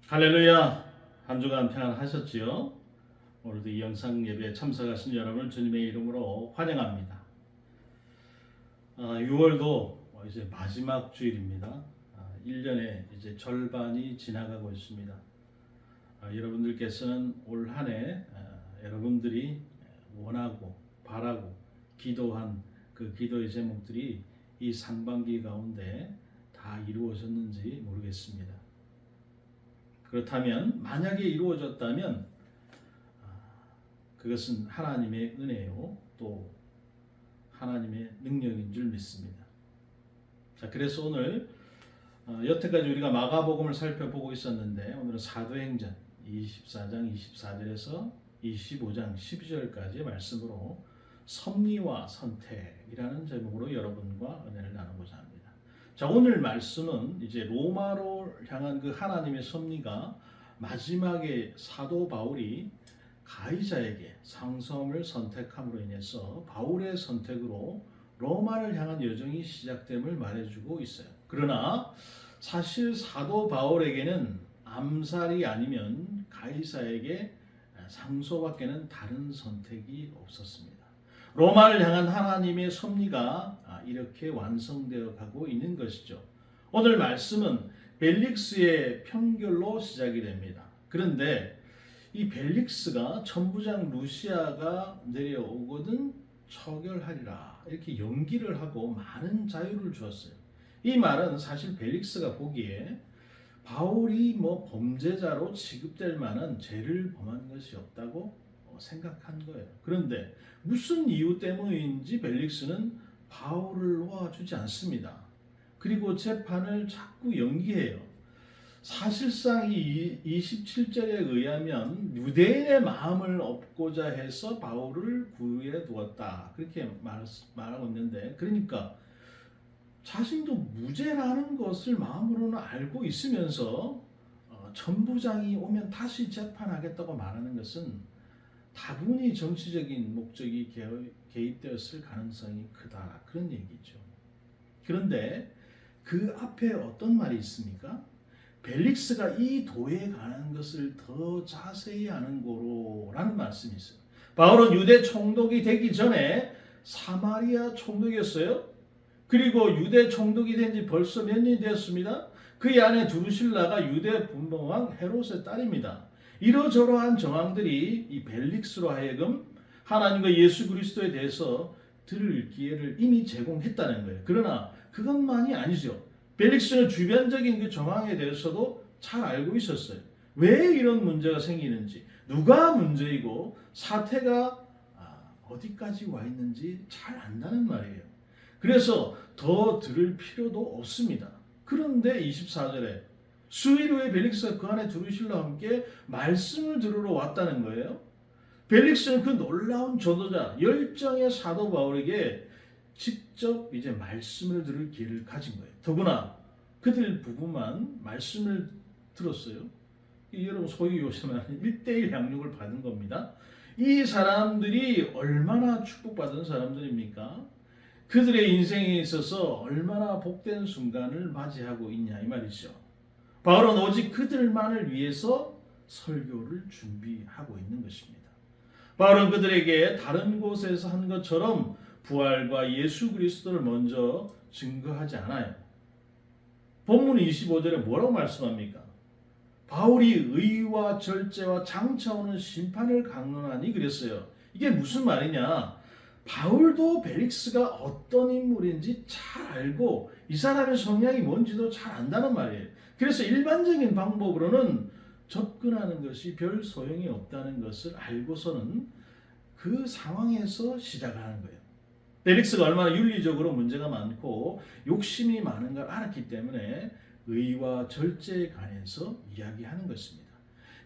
할렐루야. 한 주간 평안하셨지요? 오늘도 이 영상 예배에 참석하신 여러분을 주님의 이름으로 환영합니다. 6월도 이제 마지막 주일입니다. 1년의 이제 절반이 지나가고 있습니다. 여러분들께서는 올 한 해 여러분들이 원하고 바라고 기도한 그 기도의 제목들이 이 상반기 가운데 다 이루어졌는지 모르겠습니다. 그렇다면 만약에 이루어졌다면 그것은 하나님의 은혜요 또 하나님의 능력인 줄 믿습니다. 자, 그래서 오늘 여태까지 우리가 마가복음을 살펴보고 있었는데 오늘은 사도행전 24장 24절에서 25장 12절까지의 말씀으로 섭리와 선택이라는 제목으로 여러분과 은혜를 나누고자 합니다. 자, 오늘 말씀은 이제 로마로 향한 그 하나님의 섭리가 마지막에 사도 바울이 가이사에게 상성을 선택함으로 인해서 바울의 선택으로 로마를 향한 여정이 시작됨을 말해주고 있어요. 그러나 사실 사도 바울에게는 암살이 아니면 가이사에게 상소밖에는 다른 선택이 없었습니다. 로마를 향한 하나님의 섭리가 이렇게 완성되어 가고 있는 것이죠. 오늘 말씀은 벨릭스의 편결로 시작이 됩니다. 그런데 이 벨릭스가 천부장 루시아가 내려오거든 처결하리라 이렇게 연기를 하고 많은 자유를 주었어요. 이 말은 사실 벨릭스가 보기에 바울이 범죄자로 취급될 만한 죄를 범한 것이 없다고 생각한 거예요. 그런데 무슨 이유 때문인지 벨릭스는 바울을 놓아주지 않습니다. 그리고 재판을 자꾸 연기해요. 사실상 이 27절에 의하면 유대인의 마음을 얻고자 해서 바울을 구해 두었다. 그렇게 말하고 있는데, 그러니까 자신도 무죄라는 것을 마음으로는 알고 있으면서 천부장이 오면 다시 재판하겠다고 말하는 것은 다분히 정치적인 목적이 개입되었을 가능성이 크다. 그런 얘기죠. 그런데 그 앞에 어떤 말이 있습니까? 벨릭스가 이 도에 관한 것을 더 자세히 아는 고로라는 말씀이 있어요. 바울은 유대 총독이 되기 전에 사마리아 총독이었어요. 그리고 유대 총독이 된 지 벌써 몇 년이 되었습니다. 그의 아내 두루실라가 유대 분봉왕 헤롯의 딸입니다. 이러저러한 정황들이 이 벨릭스로 하여금 하나님과 예수 그리스도에 대해서 들을 기회를 이미 제공했다는 거예요. 그러나 그것만이 아니죠. 벨릭스는 주변적인 그 정황에 대해서도 잘 알고 있었어요. 왜 이런 문제가 생기는지, 누가 문제이고 사태가 어디까지 와 있는지 잘 안다는 말이에요. 그래서 더 들을 필요도 없습니다. 그런데 24절에 수일 후에 벨릭스가 그 안에 두루실라와 함께 말씀을 들으러 왔다는 거예요. 벨릭스는 그 놀라운 전도자 열정의 사도 바울에게 직접 이제 말씀을 들을 기회를 가진 거예요. 더구나 그들 부부만 말씀을 들었어요. 여러분 소위 요새 말하는 1:1 양육을 받은 겁니다. 이 사람들이 얼마나 축복받은 사람들입니까? 그들의 인생에 있어서 얼마나 복된 순간을 맞이하고 있냐 이 말이죠. 바울은 오직 그들만을 위해서 설교를 준비하고 있는 것입니다. 바울은 그들에게 다른 곳에서 한 것처럼 부활과 예수 그리스도를 먼저 증거하지 않아요. 본문 25절에 뭐라고 말씀합니까? 바울이 의와 절제와 장차 오는 심판을 강론하니 그랬어요. 이게 무슨 말이냐? 바울도 벨릭스가 어떤 인물인지 잘 알고 이 사람의 성향이 뭔지도 잘 안다는 말이에요. 그래서 일반적인 방법으로는 접근하는 것이 별 소용이 없다는 것을 알고서는 그 상황에서 시작하는 거예요. 벨릭스가 얼마나 윤리적으로 문제가 많고 욕심이 많은 걸 알았기 때문에 의와 절제에 관해서 이야기하는 것입니다.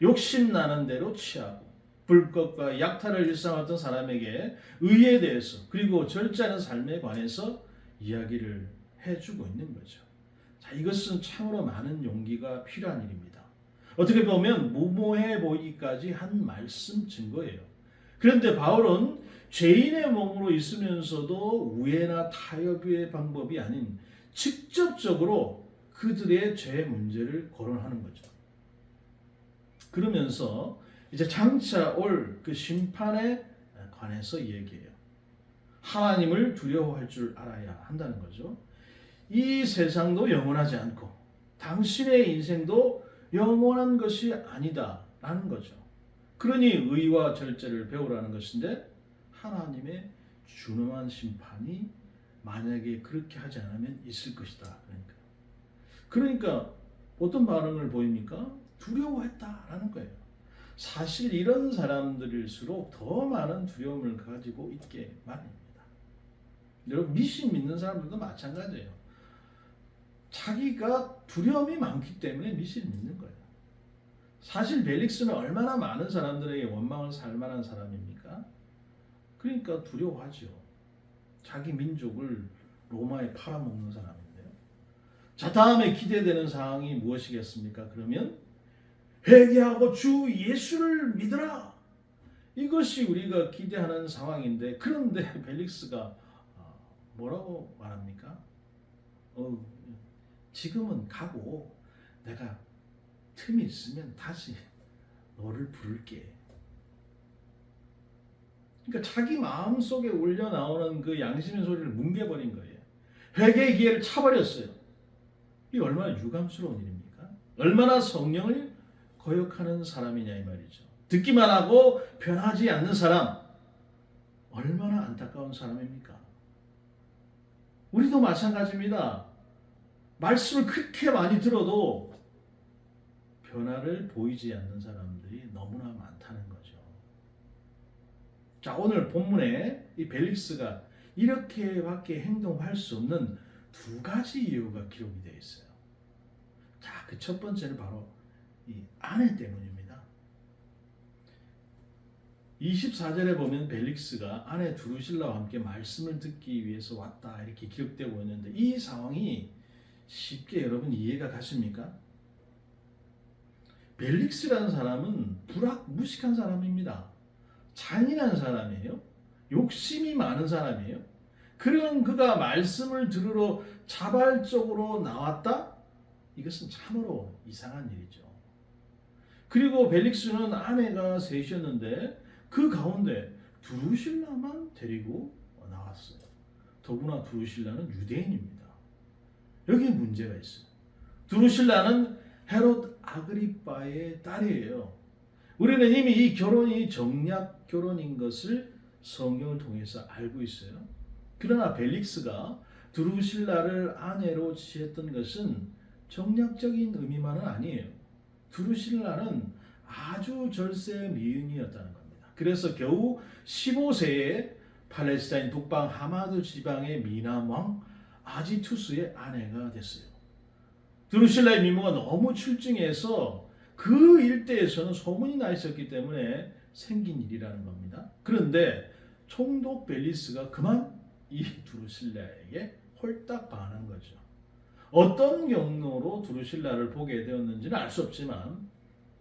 욕심 나는 대로 취하고 불법과 약탈을 일삼았던 사람에게 의에 대해서 그리고 절제하는 삶에 관해서 이야기를 해주고 있는 거죠. 자, 이것은 참으로 많은 용기가 필요한 일입니다. 어떻게 보면 무모해 보이기까지 한 말씀 증거예요. 그런데 바울은 죄인의 몸으로 있으면서도 우애나 타협의 방법이 아닌 직접적으로 그들의 죄 문제를 거론하는 거죠. 그러면서 이제 장차 올 그 심판에 관해서 얘기해요. 하나님을 두려워할 줄 알아야 한다는 거죠. 이 세상도 영원하지 않고 당신의 인생도 영원한 것이 아니다라는 거죠. 그러니 의와 절제를 배우라는 것인데 하나님의 준엄한 심판이 만약에 그렇게 하지 않으면 있을 것이다. 그러니까 어떤 반응을 보입니까? 두려워했다라는 거예요. 사실 이런 사람들일수록 더 많은 두려움을 가지고 있게 마련입니다. 여러분 미신 믿는 사람들도 마찬가지예요. 자기가 두려움이 많기 때문에 미신을 믿는 거예요. 사실 벨릭스는 얼마나 많은 사람들에게 원망을 살 만한 사람입니까? 그러니까 두려워하죠. 자기 민족을 로마에 팔아먹는 사람인데요. 자, 다음에 기대되는 사항이 무엇이겠습니까? 그러면 회개하고 주 예수를 믿으라. 이것이 우리가 기대하는 상황인데 그런데 벨릭스가 뭐라고 말합니까? 지금은 가고 내가 틈이 있으면 다시 너를 부를게. 그러니까 자기 마음속에 울려 나오는 그 양심의 소리를 뭉개버린 거예요. 회개의 기회를 차버렸어요. 이게 얼마나 유감스러운 일입니까? 얼마나 성령을 거역하는 사람이냐 이 말이죠. 듣기만 하고 변하지 않는 사람, 얼마나 안타까운 사람입니까? 우리도 마찬가지입니다. 말씀을 그렇게 많이 들어도 변화를 보이지 않는 사람들이 너무나 많다는 거죠. 자, 오늘 본문에 이 벨릭스가 이렇게밖에 행동할 수 없는 두 가지 이유가 기록이 되어 있어요. 자, 그 첫 번째는 바로 이 아내 때문입니다. 24절에 보면 벨릭스가 아내 두루실라와 함께 말씀을 듣기 위해서 왔다 이렇게 기록되고 있는데 이 상황이 쉽게 여러분 이해가 가십니까? 벨릭스라는 사람은 불악무식한 사람입니다. 잔인한 사람이에요. 욕심이 많은 사람이에요. 그런 그가 말씀을 들으러 자발적으로 나왔다? 이것은 참으로 이상한 일이죠. 그리고 벨릭스는 아내가 셋이었는데 그 가운데 두루실라만 데리고 나왔어요. 더구나 두루실라는 유대인입니다. 여기에 문제가 있어요. 두루실라는 헤롯 아그리빠의 딸이에요. 우리는 이미 이 결혼이 정략 결혼인 것을 성경을 통해서 알고 있어요. 그러나 벨릭스가 두루실라를 아내로 취했던 것은 정략적인 의미만은 아니에요. 두루실라는 아주 절세 미인이었다는 겁니다. 그래서 겨우 15세에 팔레스타인 북방 하마드 지방의 미남 왕 아지투스의 아내가 됐어요. 두루실라의 미모가 너무 출중해서 그 일대에서는 소문이 나 있었기 때문에 생긴 일이라는 겁니다. 그런데 총독 벨리스가 그만 이 두루실라에게 홀딱 반한 거죠. 어떤 경로로 두루실라를 보게 되었는지는 알 수 없지만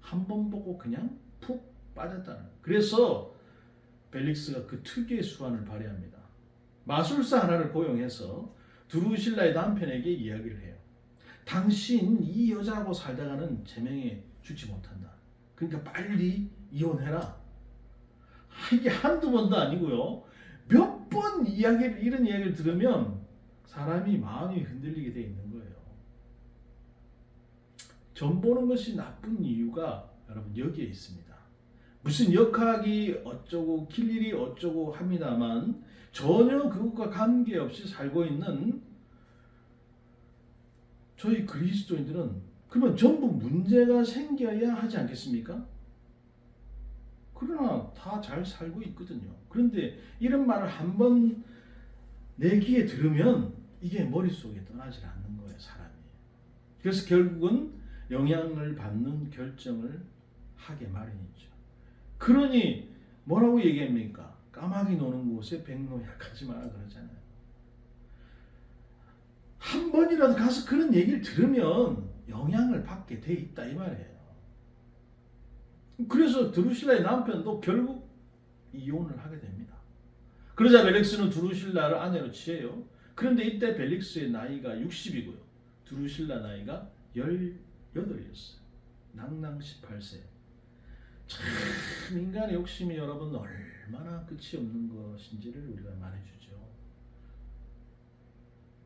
한 번 보고 그냥 푹 빠졌다는 거예요. 그래서 벨릭스가 그 특유의 수완을 발휘합니다. 마술사 하나를 고용해서 두루실라의 남편에게 이야기를 해요. 당신 이 여자하고 살다가는 제명에 죽지 못한다. 그러니까 빨리 이혼해라. 이게 한두 번도 아니고요. 몇 번 이런 이야기를 들으면 사람이 마음이 흔들리게 돼 있는 거예요. 점 보는 것이 나쁜 이유가 여러분 여기에 있습니다. 무슨 역학이 어쩌고 길일이 어쩌고 합니다만 전혀 그것과 관계없이 살고 있는 저희 그리스도인들은 그러면 전부 문제가 생겨야 하지 않겠습니까? 그러나 다 잘 살고 있거든요. 그런데 이런 말을 한번 내 귀에 들으면 이게 머릿속에 떠나질 않는 거예요, 사람이. 그래서 결국은 영향을 받는 결정을 하게 마련이죠. 그러니 뭐라고 얘기합니까? 까마귀 노는 곳에 백로 약하지 마라 그러잖아요. 한 번이라도 가서 그런 얘기를 들으면 영향을 받게 돼 있다 이 말이에요. 그래서 두루실라의 남편도 결국 이혼을 하게 됩니다. 그러자 벨릭스는 두루실라를 아내로 취해요. 그런데 이때 벨릭스의 나이가 60이고요. 두루실라 나이가 18이었어요. 낭낭 18세. 참 인간의 욕심이 여러분 얼마나 끝이 없는 것인지를 우리가 말해주죠.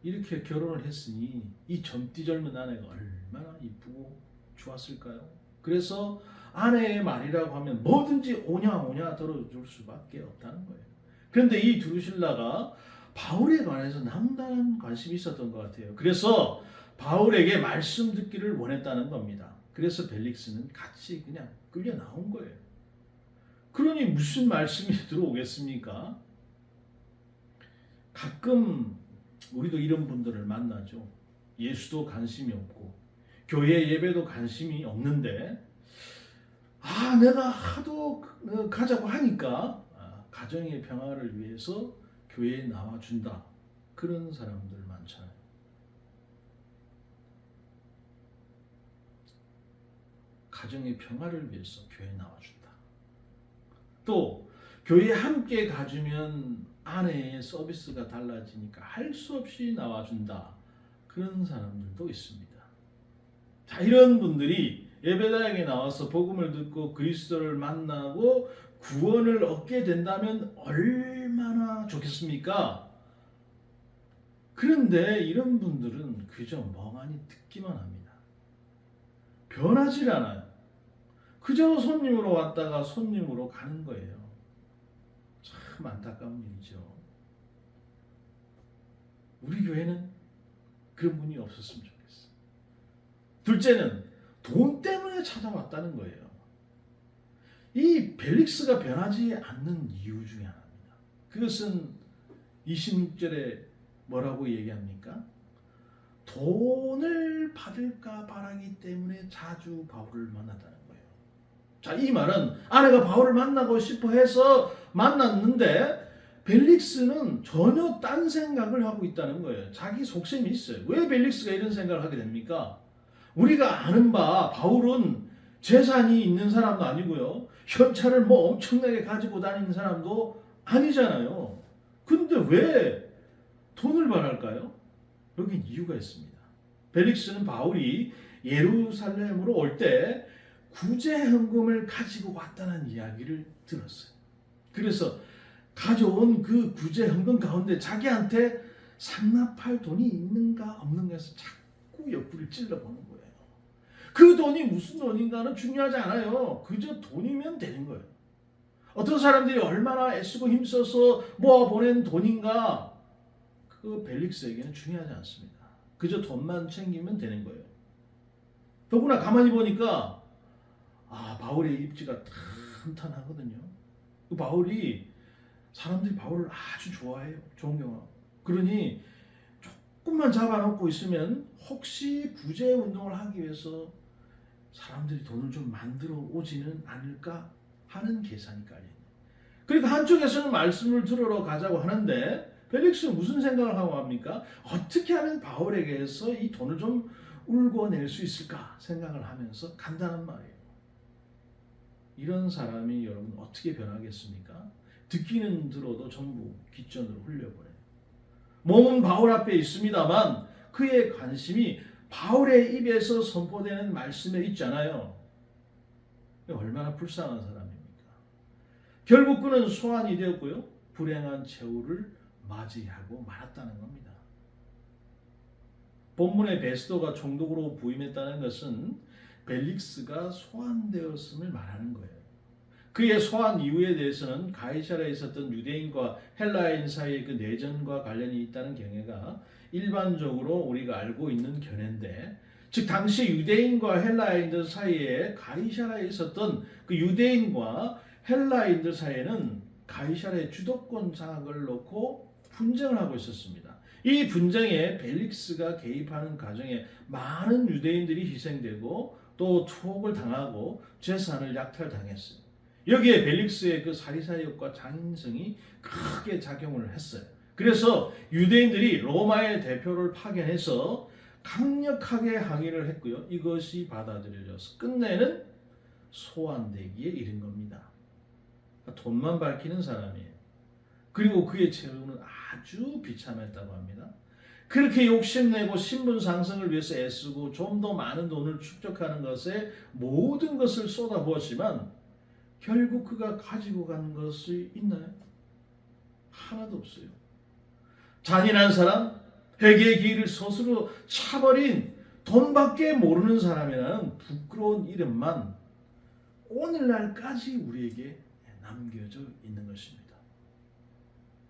이렇게 결혼을 했으니 이 젊디 젊은 아내가 얼마나 이쁘고 좋았을까요? 그래서 아내의 말이라고 하면 뭐든지 오냐 들어줄 수밖에 없다는 거예요. 그런데 이 드루실라가 바울에 관해서 남다른 관심이 있었던 것 같아요. 그래서 바울에게 말씀 듣기를 원했다는 겁니다. 그래서 벨릭스는 같이 그냥 끌려 나온 거예요. 그러니 무슨 말씀이 들어오겠습니까? 가끔 우리도 이런 분들을 만나죠. 예수도 관심이 없고 교회 예배도 관심이 없는데 내가 하도 가자고 하니까 가정의 평화를 위해서 교회에 나와준다. 그런 사람들 많잖아요. 가정의 평화를 위해서 교회에 나와준다. 또 교회에 함께 가주면 아내의 서비스가 달라지니까 할 수 없이 나와준다. 그런 사람들도 있습니다. 자, 이런 분들이 예배당에 나와서 복음을 듣고 그리스도를 만나고 구원을 얻게 된다면 얼마나 좋겠습니까? 그런데 이런 분들은 그저 멍하니 듣기만 합니다. 변하질 않아요. 그저 손님으로 왔다가 손님으로 가는 거예요. 참 안타까운 일이죠. 우리 교회는 그런 분이 없었으면 좋겠어요. 둘째는 돈 때문에 찾아왔다는 거예요. 이 벨릭스가 변하지 않는 이유 중에 하나입니다. 그것은 26절에 뭐라고 얘기합니까? 돈을 받을까 바라기 때문에 자주 바울을 만났다는 거예요. 자, 이 말은 아내가 바울을 만나고 싶어 해서 만났는데 벨릭스는 전혀 딴 생각을 하고 있다는 거예요. 자기 속셈이 있어요. 왜 벨릭스가 이런 생각을 하게 됩니까? 우리가 아는 바 바울은 재산이 있는 사람도 아니고요. 현찰을 뭐 엄청나게 가지고 다니는 사람도 아니잖아요. 근데 왜 돈을 바랄까요? 여긴 이유가 있습니다. 벨릭스는 바울이 예루살렘으로 올 때 구제헌금을 가지고 왔다는 이야기를 들었어요. 그래서 가져온 그 구제헌금 가운데 자기한테 상납할 돈이 있는가 없는가 해서 자꾸 옆구리를 찔러보는 거예요. 그 돈이 무슨 돈인가는 중요하지 않아요. 그저 돈이면 되는 거예요. 어떤 사람들이 얼마나 애쓰고 힘써서 모아보낸 돈인가, 그 벨릭스에게는 중요하지 않습니다. 그저 돈만 챙기면 되는 거예요. 더구나 가만히 보니까 바울의 입지가 탄탄하거든요. 그 바울이 사람들이 바울을 아주 좋아해요. 존경하고. 그러니 조금만 잡아놓고 있으면 혹시 구제 운동을 하기 위해서 사람들이 돈을 좀 만들어 오지는 않을까 하는 계산이 깔려요. 그러니까 한쪽에서는 말씀을 들으러 가자고 하는데 벨릭스는 무슨 생각을 하고 합니까? 어떻게 하면 바울에게서 이 돈을 좀 울고낼 수 있을까 생각을 하면서 간단한 말이에요. 이런 사람이 여러분 어떻게 변하겠습니까? 듣기는 들어도 전부 귓전으로 흘려버려요. 몸은 바울 앞에 있습니다만 그의 관심이 바울의 입에서 선포되는 말씀에 있잖아요. 얼마나 불쌍한 사람입니까? 결국 그는 소환이 되었고요. 불행한 최후를 맞이하고 말았다는 겁니다. 본문의 베스도가 총독으로 부임했다는 것은 벨릭스가 소환되었음을 말하는 거예요. 그의 소환 이유에 대해서는 가이사라에 있었던 유대인과 헬라인 사이의 그 내전과 관련이 있다는 경애가 일반적으로 우리가 알고 있는 견해인데, 즉 당시 유대인과 헬라인들 사이에 가이사라에 있었던 그 유대인과 헬라인들 사이에는 가이사라의 주도권 장악을 놓고 분쟁을 하고 있었습니다. 이 분쟁에 벨릭스가 개입하는 과정에 많은 유대인들이 희생되고 또 투옥을 당하고 재산을 약탈당했어요. 여기에 벨릭스의 그 사리사욕과 장인성이 크게 작용을 했어요. 그래서 유대인들이 로마의 대표를 파견해서 강력하게 항의를 했고요. 이것이 받아들여져서 끝내는 소환되기에 이른 겁니다. 돈만 밝히는 사람이에요. 그리고 그의 채우는 아주 비참했다고 합니다. 그렇게 욕심내고 신분 상승을 위해서 애쓰고 좀 더 많은 돈을 축적하는 것에 모든 것을 쏟아부었지만 결국 그가 가지고 간 것이 있나요? 하나도 없어요. 잔인한 사람, 회개의 길을 스스로 차버린 돈밖에 모르는 사람이라는 부끄러운 이름만 오늘날까지 우리에게 남겨져 있는 것입니다.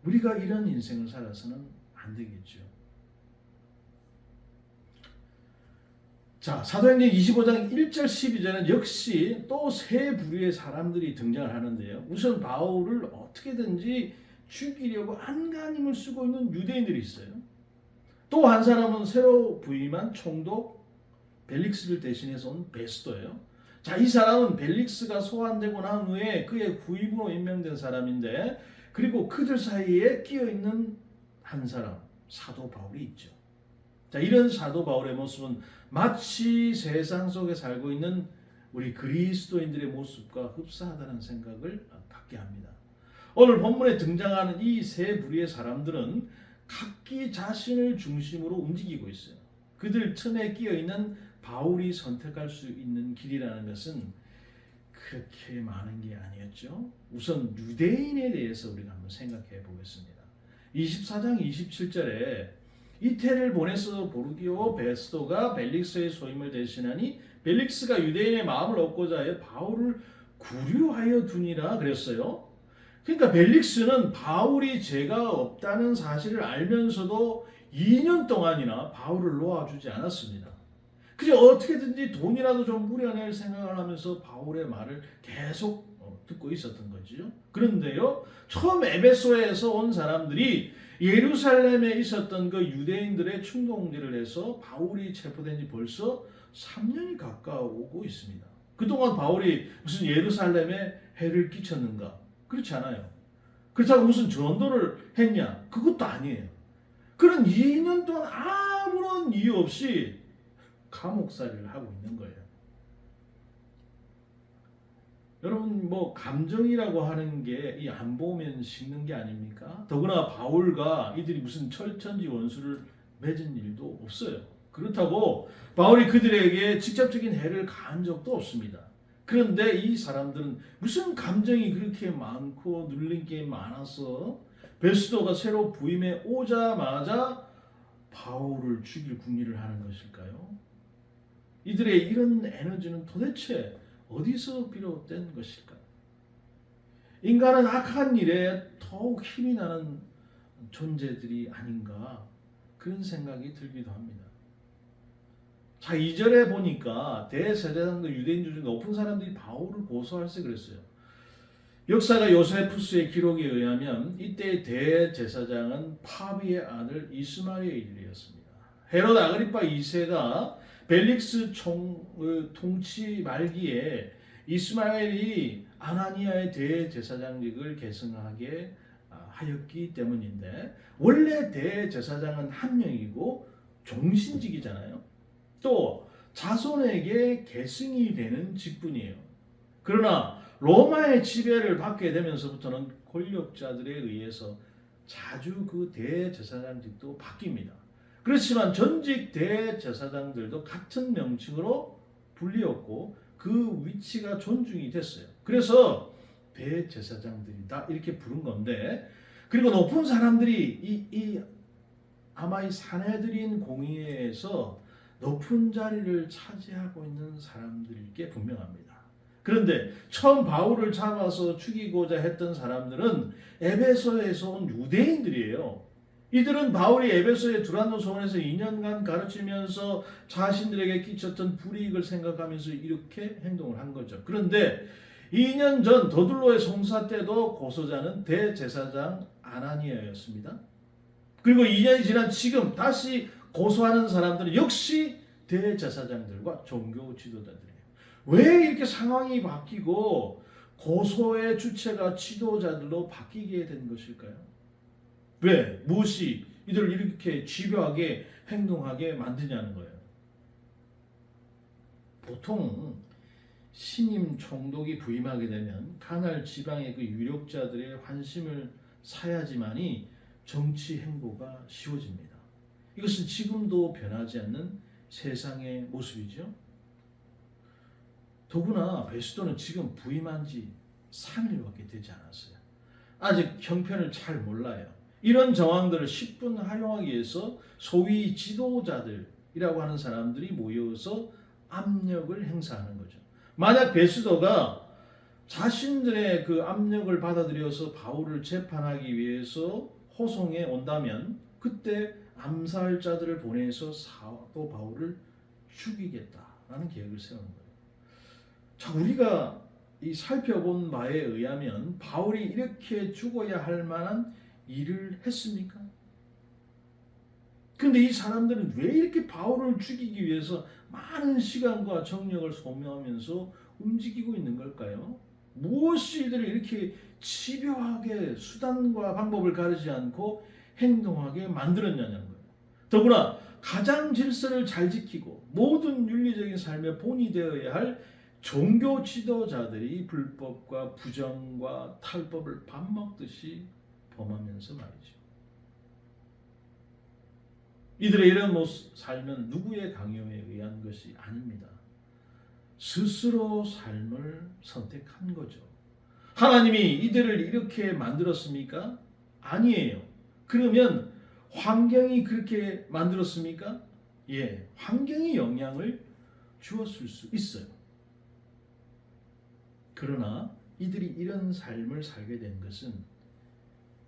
우리가 이런 인생을 살아서는 안 되겠죠. 자, 사도행전 25장 1절 12절은 역시 또 세 부류의 사람들이 등장을 하는데요. 우선 바울을 어떻게든지 죽이려고 안간힘을 쓰고 있는 유대인들이 있어요. 또 한 사람은 새로 부임한 총독 벨릭스를 대신해서 온 베스도예요. 자, 이 사람은 벨릭스가 소환되고 난 후에 그의 후임으로 임명된 사람인데, 그리고 그들 사이에 끼어있는 한 사람, 사도 바울이 있죠. 자, 이런 사도 바울의 모습은 마치 세상 속에 살고 있는 우리 그리스도인들의 모습과 흡사하다는 생각을 갖게 합니다. 오늘 본문에 등장하는 이 세 부류의 사람들은 각기 자신을 중심으로 움직이고 있어요. 그들 틈에 끼어있는 바울이 선택할 수 있는 길이라는 것은 그렇게 많은 게 아니었죠. 우선 유대인에 대해서 우리가 한번 생각해 보겠습니다. 24장 27절에 이태를 보내서 보르기오 베스도가 벨릭스의 소임을 대신하니 벨릭스가 유대인의 마음을 얻고자 하여 바울을 구류하여 두니라 그랬어요. 그러니까 벨릭스는 바울이 죄가 없다는 사실을 알면서도 2년 동안이나 바울을 놓아주지 않았습니다. 그저 어떻게든지 돈이라도 좀 무려낼 생각을 하면서 바울의 말을 계속 듣고 있었던 거죠. 그런데요, 처음 에베소에서 온 사람들이 예루살렘에 있었던 그 유대인들의 충동질을 해서 바울이 체포된 지 벌써 3년이 가까워오고 있습니다. 그동안 바울이 무슨 예루살렘에 해를 끼쳤는가? 그렇지 않아요. 그렇다고 무슨 전도를 했냐? 그것도 아니에요. 그런 2년 동안 아무런 이유 없이 감옥살이를 하고 있는 거예요. 여러분, 뭐 감정이라고 하는 게 이 안 보면 식는 게 아닙니까? 더구나 바울과 이들이 무슨 철천지 원수를 맺은 일도 없어요. 그렇다고 바울이 그들에게 직접적인 해를 가한 적도 없습니다. 그런데 이 사람들은 무슨 감정이 그렇게 많고 눌린 게 많아서 베스도가 새로 부임해 오자마자 바울을 죽일 궁리를 하는 것일까요? 이들의 이런 에너지는 도대체 어디서 비롯된 것일까? 인간은 악한 일에 더욱 힘이 나는 존재들이 아닌가, 그런 생각이 들기도 합니다. 자, 2절에 보니까 대제사장들 유대인 중 높은 사람들이 바울을 고소할세 그랬어요. 역사가 요세푸스의 기록에 의하면 이때 대제사장은 파비의 아들 이스마엘이었습니다. 헤롯 아그리파 2세가 벨릭스 통치 말기에 이스마엘이 아나니아의 대제사장직을 계승하게 하였기 때문인데, 원래 대제사장은 한 명이고 종신직이잖아요. 또 자손에게 계승이 되는 직분이에요. 그러나 로마의 지배를 받게 되면서부터는 권력자들에 의해서 자주 그 대제사장직도 바뀝니다. 그렇지만 전직 대제사장들도 같은 명칭으로 불리었고 그 위치가 존중이 됐어요. 그래서 대제사장들이다 이렇게 부른 건데, 그리고 높은 사람들이 아마 이 사내들인 공의회에서 높은 자리를 차지하고 있는 사람들께 분명합니다. 그런데 처음 바울을 잡아서 죽이고자 했던 사람들은 에베소에서 온 유대인들이에요. 이들은 바울이 에베소의 두란노 소원에서 2년간 가르치면서 자신들에게 끼쳤던 불이익을 생각하면서 이렇게 행동을 한 거죠. 그런데 2년 전 더둘로의 송사 때도 고소자는 대제사장 아나니아였습니다. 그리고 2년이 지난 지금 다시 고소하는 사람들은 역시 대제사장들과 종교 지도자들이에요. 왜 이렇게 상황이 바뀌고 고소의 주체가 지도자들로 바뀌게 된 것일까요? 왜? 무엇이 이들을 이렇게 집요하게 행동하게 만드냐는 거예요. 보통 신임 총독이 부임하게 되면 가나안 지방의 그 유력자들의 환심을 사야지만이 정치 행보가 쉬워집니다. 이것은 지금도 변하지 않는 세상의 모습이죠. 더구나 베스도는 지금 부임한 지 3일밖에 되지 않았어요. 아직 형편을 잘 몰라요. 이런 정황들을 10분 활용하기 위해서 소위 지도자들이라고 하는 사람들이 모여서 압력을 행사하는 거죠. 만약 베스도가 자신들의 그 압력을 받아들여서 바울을 재판하기 위해서 호송에 온다면 그때 암살자들을 보내서 사도 바울을 죽이겠다라는 계획을 세우는 거예요. 자, 우리가 이 살펴본 바에 의하면 바울이 이렇게 죽어야 할 만한 일을 했습니까? 그런데 이 사람들은 왜 이렇게 바울을 죽이기 위해서 많은 시간과 정력을 소모하면서 움직이고 있는 걸까요? 무엇이 이들을 이렇게 집요하게 수단과 방법을 가리지 않고 행동하게 만들었냐는 거예요. 더구나 가장 질서를 잘 지키고 모든 윤리적인 삶의 본이 되어야 할 종교 지도자들이 불법과 부정과 탈법을 밥 먹듯이 범하면서 말이죠. 이들의 이런 삶은 누구의 강요에 의한 것이 아닙니다. 스스로 삶을 선택한 거죠. 하나님이 이들을 이렇게 만들었습니까? 아니에요. 그러면 환경이 그렇게 만들었습니까? 예, 환경이 영향을 주었을 수 있어요. 그러나 이들이 이런 삶을 살게 된 것은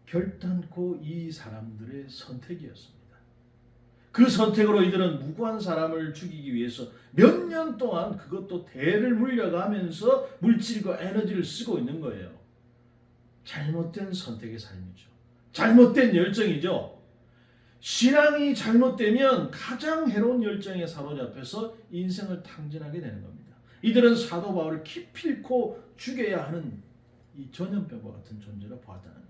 결단코 이 사람들의 선택이었습니다. 그 선택으로 이들은 무고한 사람을 죽이기 위해서 몇 년 동안 그것도 대를 물려가면서 물질과 에너지를 쓰고 있는 거예요. 잘못된 선택의 삶이죠. 잘못된 열정이죠. 신앙이 잘못되면 가장 해로운 열정에 사로잡혀서 인생을 탕진하게 되는 겁니다. 이들은 사도 바울을 기필코 죽여야 하는 이 전염병과 같은 존재로 보았다는 거예요.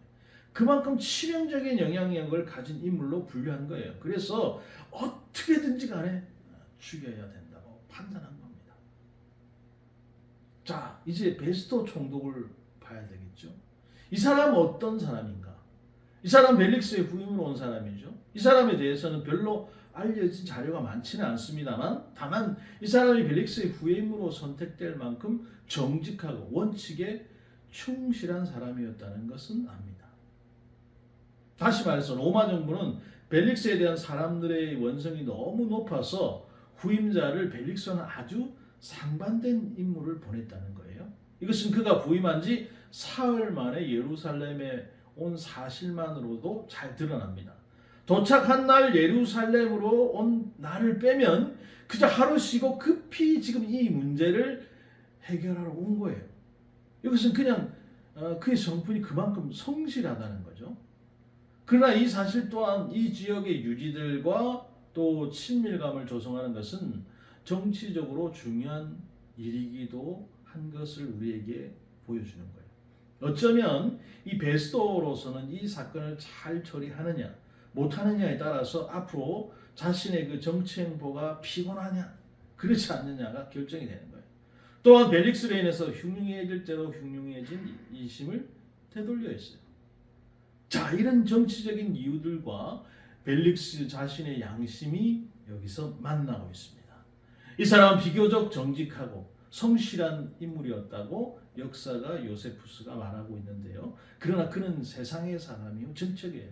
그만큼 치명적인 영향력을 가진 인물로 분류한 거예요. 그래서 어떻게든지 간에 죽여야 된다고 판단한 겁니다. 자, 이제 베스도 총독을 봐야 되겠죠. 이 사람은 어떤 사람인가? 이 사람 벨릭스의 후임으로 온 사람이죠. 이 사람에 대해서는 별로 알려진 자료가 많지는 않습니다만 다만 이 사람이 벨릭스의 후임으로 선택될 만큼 정직하고 원칙에 충실한 사람이었다는 것은 압니다. 다시 말해서 로마 정부는 벨릭스에 대한 사람들의 원성이 너무 높아서 후임자를 벨릭스와는 아주 상반된 인물을 보냈다는 거예요. 이것은 그가 부임한 지 사흘 만에 예루살렘에 온 사실만으로도 잘 드러납니다. 도착한 날 예루살렘으로 온 날을 빼면 그저 하루 쉬고 급히 지금 이 문제를 해결하러 온 거예요. 이것은 그냥 그의 성품이 그만큼 성실하다는 거죠. 그러나 이 사실 또한 이 지역의 유지들과 또 친밀감을 조성하는 것은 정치적으로 중요한 일이기도 한 것을 우리에게 보여주는 거예요. 어쩌면 이 베스도로서는 이 사건을 잘 처리하느냐 못하느냐에 따라서 앞으로 자신의 그 정치 행보가 피곤하냐 그렇지 않느냐가 결정이 되는 거예요. 또한 벨릭스로 인해서 흉흉해질 대로 흉흉해진 이심을 되돌려 했어요. 자, 이런 정치적인 이유들과 벨릭스 자신의 양심이 여기서 만나고 있습니다. 이 사람은 비교적 정직하고 성실한 인물이었다고 역사가 요세푸스가 말하고 있는데요. 그러나 그는 세상의 사람이요 정적이에요.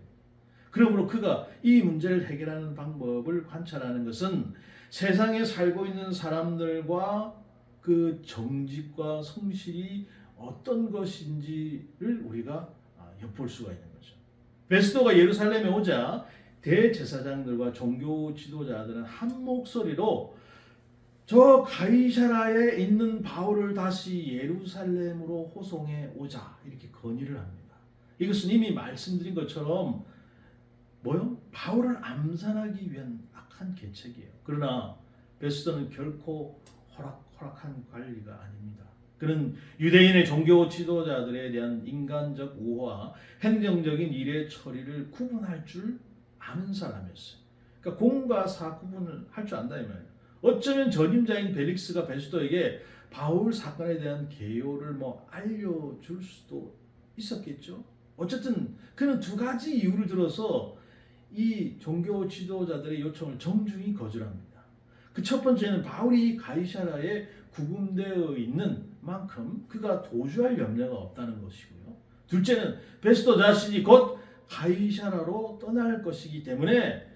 그러므로 그가 이 문제를 해결하는 방법을 관찰하는 것은 세상에 살고 있는 사람들과 그 정직과 성실이 어떤 것인지를 우리가 엿볼 수가 있는 거죠. 베스도가 예루살렘에 오자 대제사장들과 종교 지도자들은 한 목소리로 저 가이사라에 있는 바울을 다시 예루살렘으로 호송해 오자 이렇게 건의를 합니다. 이것은 이미 말씀드린 것처럼 바울을 암살하기 위한 악한 계책이에요. 그러나 베스도는 결코 호락호락한 관리가 아닙니다. 그는 유대인의 종교 지도자들에 대한 인간적 우호와 행정적인 일의 처리를 구분할 줄 아는 사람이었어요. 그러니까 공과 사 구분을 할 줄 안다 이 말이에요. 어쩌면 전임자인 벨릭스가 베스도에게 바울 사건에 대한 개요를 알려줄 수도 있었겠죠. 어쨌든 그는 두 가지 이유를 들어서 이 종교 지도자들의 요청을 정중히 거절합니다. 그 첫 번째는 바울이 가이사라에 구금되어 있는 만큼 그가 도주할 염려가 없다는 것이고요. 둘째는 베스도 자신이 곧 가이사라로 떠날 것이기 때문에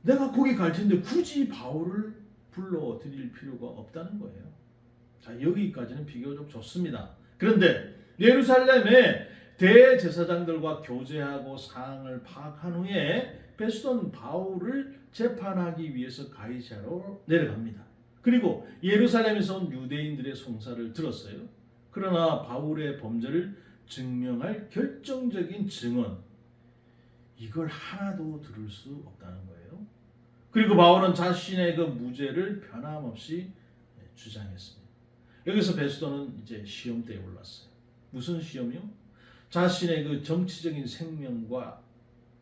내가 거기 갈 텐데 굳이 바울을 불러드릴 필요가 없다는 거예요. 자, 여기까지는 비교적 좋습니다. 그런데 예루살렘에 대제사장들과 교제하고 사항을 파악한 후에 베스도는 바울을 재판하기 위해서 가이사라로 내려갑니다. 그리고 예루살렘에서 온 유대인들의 송사를 들었어요. 그러나 바울의 범죄를 증명할 결정적인 증언, 이걸 하나도 들을 수 없다는 거예요. 그리고 바울은 자신의 그 무죄를 변함없이 주장했습니다. 여기서 베스도는 이제 시험대에 올랐어요. 무슨 시험이요? 자신의 그 정치적인 생명과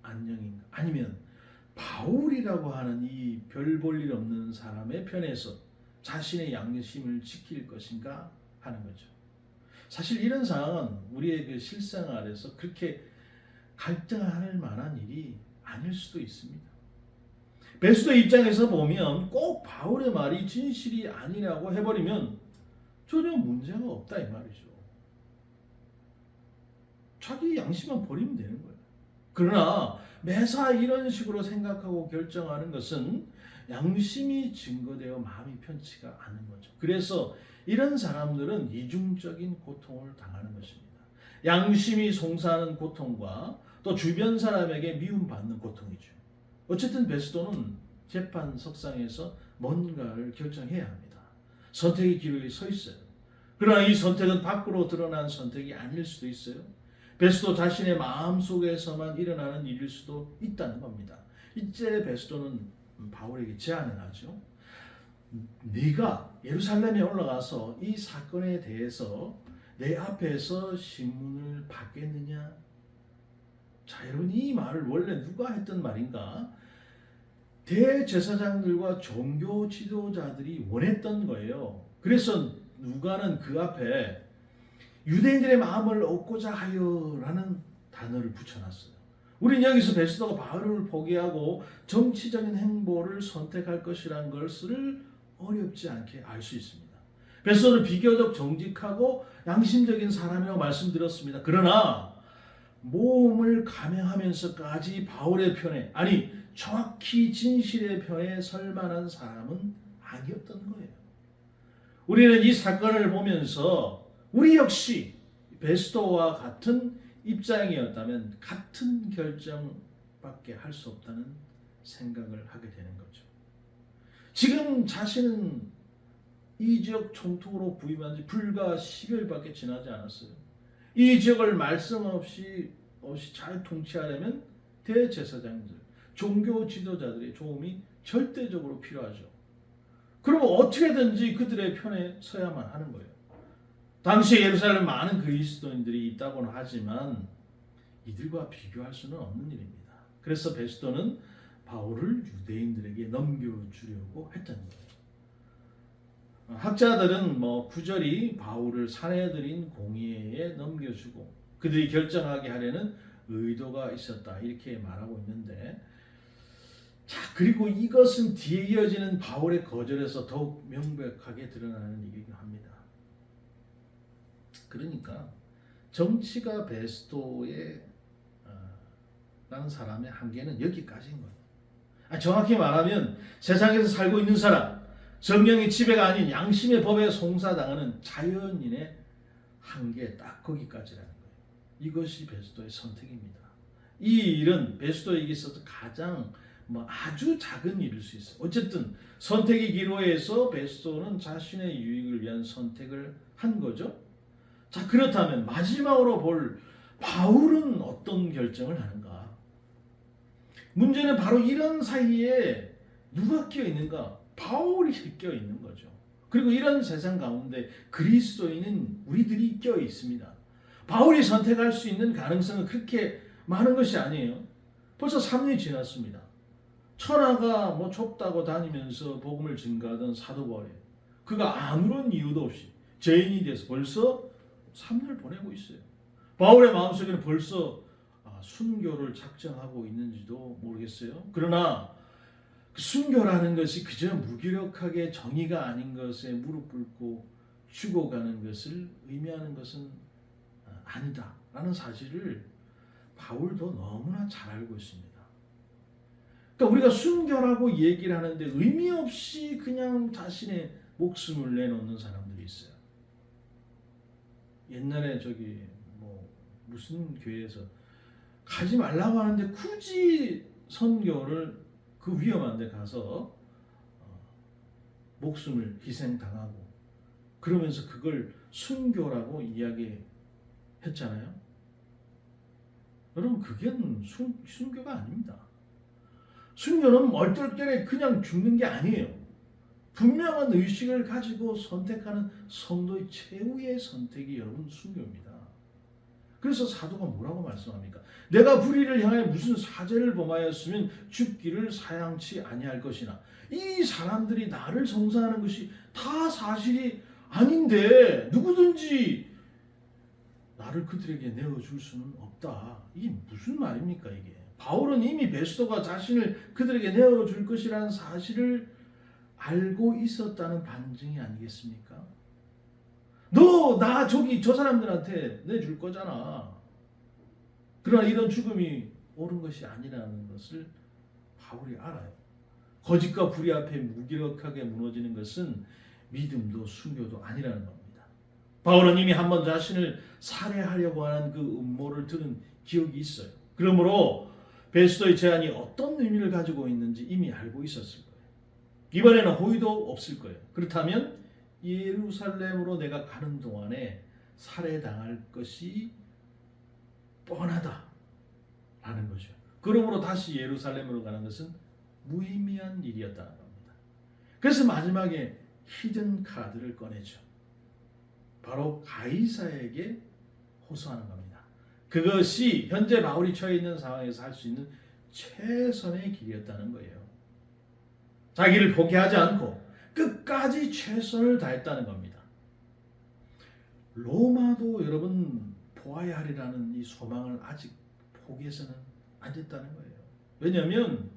안녕인가? 아니면 바울이라고 하는 이 별 볼 일 없는 사람의 편에서 자신의 양심을 지킬 것인가 하는 거죠. 사실 이런 상황은 우리의 그 실생활에서 그렇게 갈등할 만한 일이 아닐 수도 있습니다. 베스도 입장에서 보면 꼭 바울의 말이 진실이 아니라고 해버리면 전혀 문제가 없다 이 말이죠. 자기 양심만 버리면 되는 거예요. 그러나 매사 이런 식으로 생각하고 결정하는 것은 양심이 증거되어 마음이 편치가 않은 거죠. 그래서 이런 사람들은 이중적인 고통을 당하는 것입니다. 양심이 송사하는 고통과 또 주변 사람에게 미움받는 고통이죠. 어쨌든 베스도는 재판석상에서 뭔가를 결정해야 합니다. 선택의 기로에 서 있어요. 그러나 이 선택은 밖으로 드러난 선택이 아닐 수도 있어요. 베스도 자신의 마음속에서만 일어나는 일일 수도 있다는 겁니다. 이제 베스도는 바울에게 제안을 하죠. 네가 예루살렘에 올라가서 이 사건에 대해서 내 앞에서 신문을 받겠느냐? 자, 여러분 이 말을 원래 누가 했던 말인가? 대제사장들과 종교 지도자들이 원했던 거예요. 그래서 누가는 그 앞에 유대인들의 마음을 얻고자 하여라는 단어를 붙여놨어요. 우리는 여기서 베스도가 바울을 포기하고 정치적인 행보를 선택할 것이라는 것을 어렵지 않게 알 수 있습니다. 베스도는 비교적 정직하고 양심적인 사람이라고 말씀드렸습니다. 그러나 모험을 감행하면서까지 바울의 편에, 아니 정확히 진실의 편에 설 만한 사람은 아니었던 거예요. 우리는 이 사건을 보면서 우리 역시 베스도와 같은 입장이었다면 같은 결정밖에 할 수 없다는 생각을 하게 되는 거죠. 지금 자신은 이 지역 총독으로 부임한 지 불과 10여일밖에 지나지 않았어요. 이 지역을 말씀 없이 잘 통치하려면 대제사장들, 종교 지도자들의 도움이 절대적으로 필요하죠. 그러면 어떻게든지 그들의 편에 서야만 하는 거예요. 당시 예루살렘 많은 그리스도인들이 있다고는 하지만 이들과 비교할 수는 없는 일입니다. 그래서 베스도는 바울을 유대인들에게 넘겨주려고 했던 거예요. 학자들은 구절이 바울을 사내들인 공의회에 넘겨주고 그들이 결정하게 하려는 의도가 있었다 이렇게 말하고 있는데, 자, 그리고 이것은 뒤에 이어지는 바울의 거절에서 더욱 명백하게 드러나는 일이기도 합니다. 그러니까 정치가 베스도의 라는 사람의 한계는 여기까지인 거예요. 정확히 말하면 세상에서 살고 있는 사람, 성령의 지배가 아닌 양심의 법에 송사당하는 자연인의 한계 딱 거기까지라는 거예요. 이것이 베스도의 선택입니다. 이 일은 베스도에게 있어서 가장 아주 작은 일일 수 있어요. 어쨌든 선택의 기로에서 베스도는 자신의 유익을 위한 선택을 한 거죠. 자, 그렇다면 마지막으로 볼 바울은 어떤 결정을 하는가? 문제는 바로 이런 사이에 누가 끼어 있는가? 바울이 끼어 있는 거죠. 그리고 이런 세상 가운데 그리스도인은 우리들이 끼어 있습니다. 바울이 선택할 수 있는 가능성은 그렇게 많은 것이 아니에요. 벌써 3년이 지났습니다. 천하가 좁다고 다니면서 복음을 증거하던 사도 바울이에요. 그가 아무런 이유도 없이 죄인이 돼서 벌써 3년을 보내고 있어요. 바울의 마음속에는 벌써 순교를 작정하고 있는지도 모르겠어요. 그러나 그 순교라는 것이 그저 무기력하게 정의가 아닌 것에 무릎 꿇고 죽어가는 것을 의미하는 것은 아니다라는 사실을 바울도 너무나 잘 알고 있습니다. 그러니까 우리가 순교라고 얘기를 하는데 의미 없이 그냥 자신의 목숨을 내놓는 사람들이 있어요. 옛날에 뭐 무슨 교회에서 가지 말라고 하는데 굳이 선교를 그 위험한 데 가서 목숨을 희생당하고 그러면서 그걸 순교라고 이야기했잖아요. 여러분 그게 순교가 아닙니다. 순교는 얼떨결에 그냥 죽는 게 아니에요. 분명한 의식을 가지고 선택하는 성도의 최후의 선택이 여러분 순교입니다. 그래서 사도가 뭐라고 말씀합니까? 내가 불의를 향해 무슨 사죄를 범하였으면 죽기를 사양치 아니할 것이나 이 사람들이 나를 성사하는 것이 다 사실이 아닌데 누구든지 나를 그들에게 내어줄 수는 없다. 이게 무슨 말입니까 이게? 바울은 이미 베스도가 자신을 그들에게 내어줄 것이라는 사실을 알고 있었다는 반증이 아니겠습니까? 너 나 저 사람들한테 내줄 거잖아. 그러나 이런 죽음이 옳은 것이 아니라는 것을 바울이 알아요. 거짓과 불의 앞에 무기력하게 무너지는 것은 믿음도 순교도 아니라는 겁니다. 바울은 이미 한번 자신을 살해하려고 하는 그 음모를 들은 기억이 있어요. 그러므로 베스도의 제안이 어떤 의미를 가지고 있는지 이미 알고 있었을 거예요. 이번에는 호의도 없을 거예요. 그렇다면 예루살렘으로 내가 가는 동안에 살해당할 것이 뻔하다라는 거죠. 그러므로 다시 예루살렘으로 가는 것은 무의미한 일이었다는 겁니다. 그래서 마지막에 히든 카드를 꺼내죠. 바로 가이사에게 호소하는 겁니다. 그것이 현재 바울이 처해 있는 상황에서 할 수 있는 최선의 길이었다는 거예요. 자기를 포기하지 않고 끝까지 최선을 다했다는 겁니다. 로마도 여러분 보아야 하리라는 이 소망을 아직 포기해서는 안 됐다는 거예요. 왜냐하면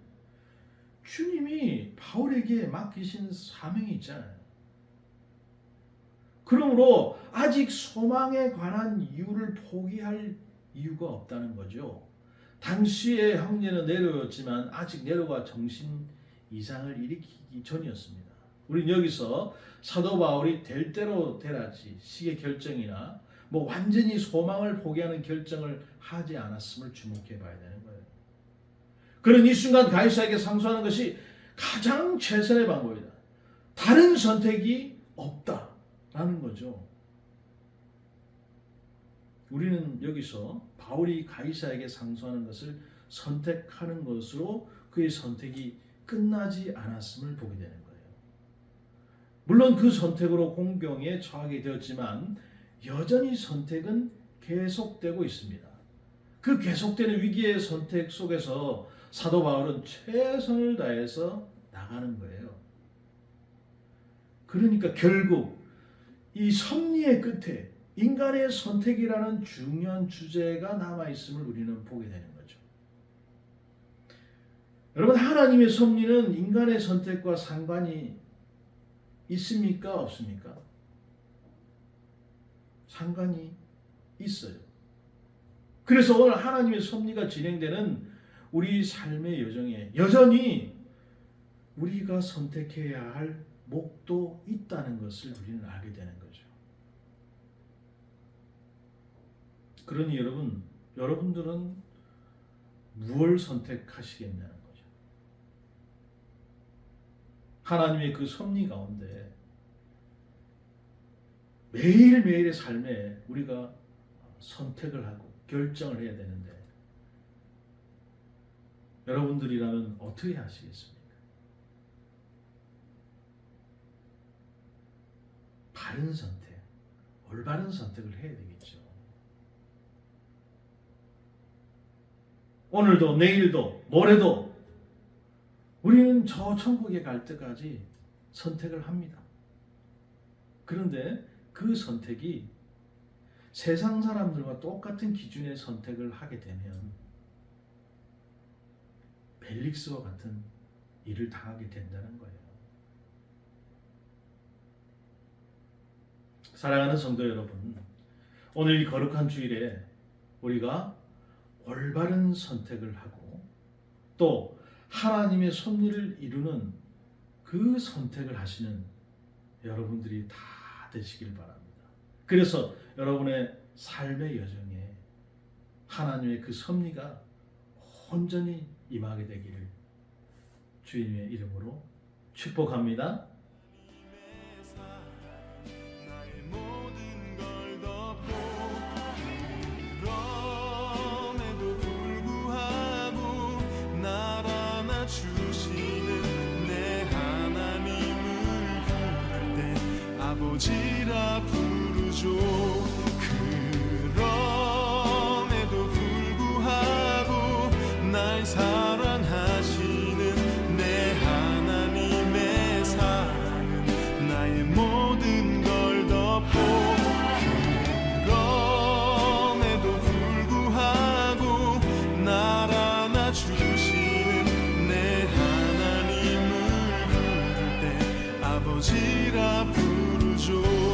주님이 바울에게 맡기신 사명이 있잖아요. 그러므로 아직 소망에 관한 이유를 포기할 이유가 없다는 거죠. 당시의 형제는 내려왔지만 아직 내려가 정신 이상을 일으키기 전이었습니다. 우리는 여기서 사도 바울이 될 대로 되라지 식의 결정이나 뭐 완전히 소망을 포기하는 결정을 하지 않았음을 주목해 봐야 되는 거예요. 그런 이 순간 가이사에게 상소하는 것이 가장 최선의 방법이다. 다른 선택이 없다라는 거죠. 우리는 여기서 바울이 가이사에게 상소하는 것을 선택하는 것으로 그의 선택이 끝나지 않았음을 보게 되는 거예요. 물론 그 선택으로 공경에 처하게 되었지만 여전히 선택은 계속되고 있습니다. 그 계속되는 위기의 선택 속에서 사도 바울은 최선을 다해서 나가는 거예요. 그러니까 결국 이 섭리의 끝에 인간의 선택이라는 중요한 주제가 남아있음을 우리는 보게 되는 거죠. 여러분 하나님의 섭리는 인간의 선택과 상관이 있습니까? 없습니까? 상관이 있어요. 그래서 오늘 하나님의 섭리가 진행되는 우리 삶의 여정에 여전히 우리가 선택해야 할 목도 있다는 것을 우리는 알게 되는 거죠. 그러니 여러분들은 무엇을 선택하시겠냐는 거죠. 하나님의 그 섭리 가운데 매일매일의 삶에 우리가 선택을 하고 결정을 해야 되는데 여러분들이라면 어떻게 하시겠습니까? 바른 선택, 올바른 선택을 해야 되겠죠. 오늘도 내일도 모레도 우리는 저 천국에 갈 때까지 선택을 합니다. 그런데 그 선택이 세상 사람들과 똑같은 기준의 선택을 하게 되면 벨릭스와 같은 일을 당하게 된다는 거예요. 사랑하는 성도 여러분, 오늘 이 거룩한 주일에 우리가 올바른 선택을 하고 또 하나님의 섭리를 이루는 그 선택을 하시는 여러분들이 다 되시길 바랍니다. 그래서 여러분의 삶의 여정에 하나님의 그 섭리가 온전히 임하게 되기를 주님의 이름으로 축복합니다. 아버지라 부르죠. 그럼에도 불구하고 날 사랑하시는 내 하나님의 사랑은 나의 모든 걸 덮고, 그럼에도 불구하고 날 안아주시는 내 하나님을 부를 때 아버지라 부르죠.